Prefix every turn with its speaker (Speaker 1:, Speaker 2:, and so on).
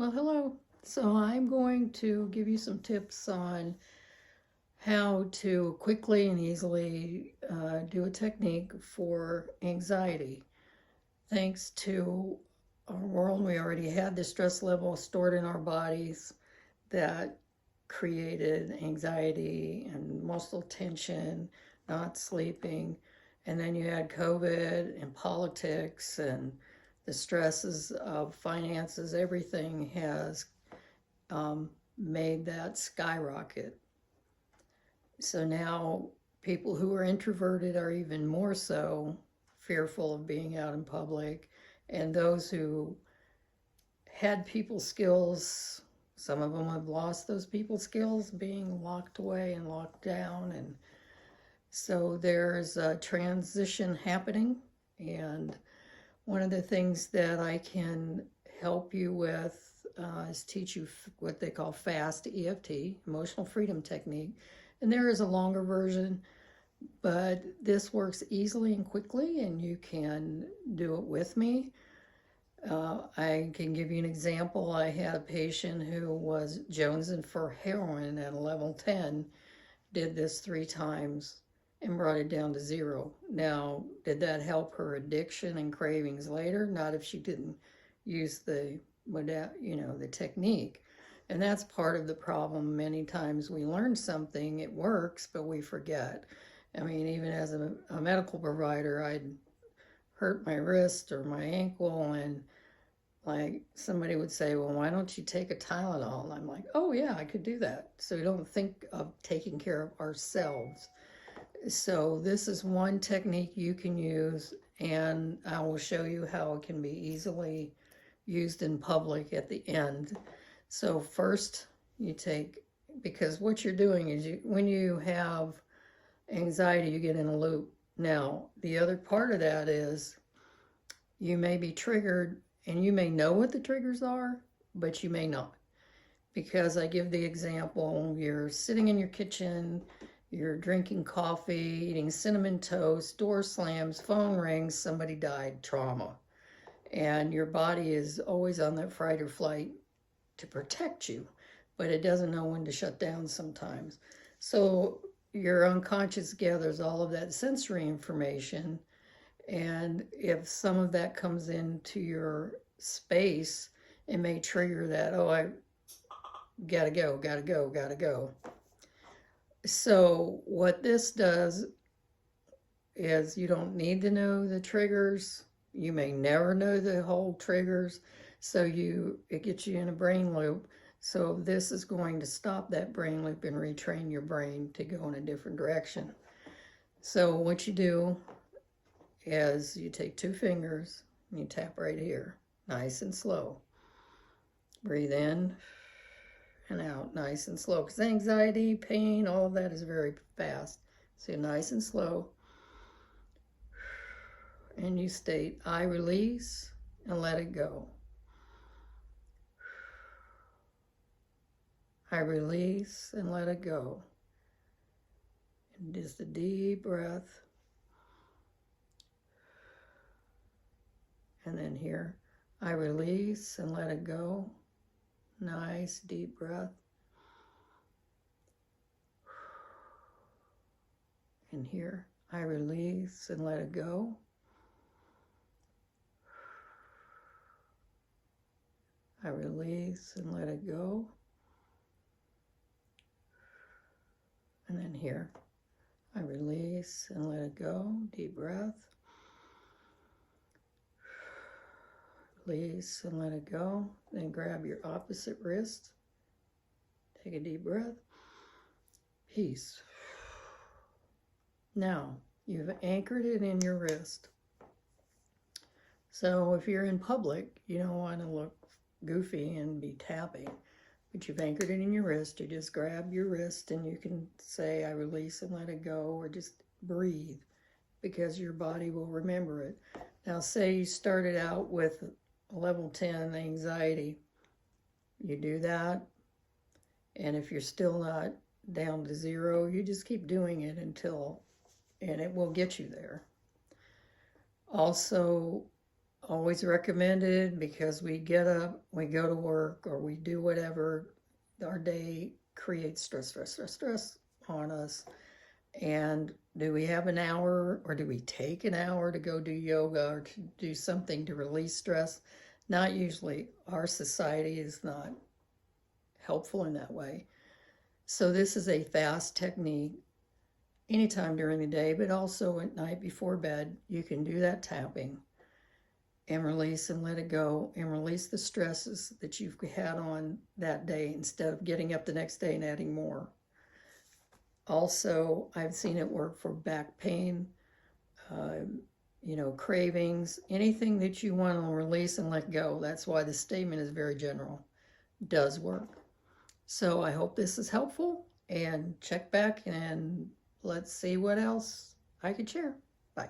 Speaker 1: Well, hello. So I'm going to give you some tips on how to quickly and easily do a technique for anxiety. Thanks to our world, we already had the stress level stored in our bodies that created anxiety and muscle tension, not sleeping. And then you had COVID and politics and the stresses of finances. Everything has made that skyrocket. So now people who are introverted are even more so fearful of being out in public. And those who had people skills, some of them have lost those people skills being locked away and locked down. And so there's a transition happening. And one of the things that I can help you with is teach you what they call FAST EFT, Emotional Freedom Technique. And there is a longer version, but this works easily and quickly, and you can do it with me. I can give you an example. I had a patient who was jonesing for heroin at a level 10, did this 3 times and brought it down to 0. Now, did that help her addiction and cravings later? Not if she didn't use the technique. And that's part of the problem. Many times we learn something, it works, but we forget. I mean, even as a medical provider, I'd hurt my wrist or my ankle, and like somebody would say, well, why don't you take a Tylenol? And I'm like, oh yeah, I could do that. So we don't think of taking care of ourselves. So this is one technique you can use, and I will show you how it can be easily used in public at the end. So first you take, because what you're doing is when you have anxiety, you get in a loop. Now, the other part of that is you may be triggered and you may know what the triggers are, but you may not. Because I give the example, you're sitting in your kitchen, you're drinking coffee, eating cinnamon toast, door slams, phone rings, somebody died, trauma. And your body is always on that fight or flight to protect you, but it doesn't know when to shut down sometimes. So your unconscious gathers all of that sensory information, and if some of that comes into your space, it may trigger that, oh, I gotta go. So what this does is you don't need to know the triggers. You may never know the whole triggers. So it gets you in a brain loop. So this is going to stop that brain loop and retrain your brain to go in a different direction. So what you do is you take 2 fingers and you tap right here, nice and slow. Breathe in and out, nice and slow, because anxiety, pain, all of that is very fast. So nice and slow. And you state, I release and let it go. I release and let it go. And just a deep breath. And then here, I release and let it go. Nice deep breath. And here, I release and let it go. I release and let it go. And then here, I release and let it go. Deep breath. Release and let it go. Then grab your opposite wrist. Take a deep breath. Peace. Now, you've anchored it in your wrist. So if you're in public, you don't want to look goofy and be tapping, but you've anchored it in your wrist. You just grab your wrist and you can say, I release and let it go, or just breathe, because your body will remember it. Now, say you started out with level 10 anxiety. You do that, and if you're still not down to 0, you just keep doing it and it will get you there. Also, always recommended because we get up, we go to work, or we do whatever. Our day creates stress on us. And do we have an hour, or do we take an hour to go do yoga or to do something to release stress? Not usually. Our society is not helpful in that way. So this is a fast technique anytime during the day, but also at night before bed. You can do that tapping and release and let it go and release the stresses that you've had on that day instead of getting up the next day and adding more. Also, I've seen it work for back pain, cravings, anything that you want to release and let go. That's why the statement is very general. It does work. So I hope this is helpful, and check back and let's see what else I could share. Bye.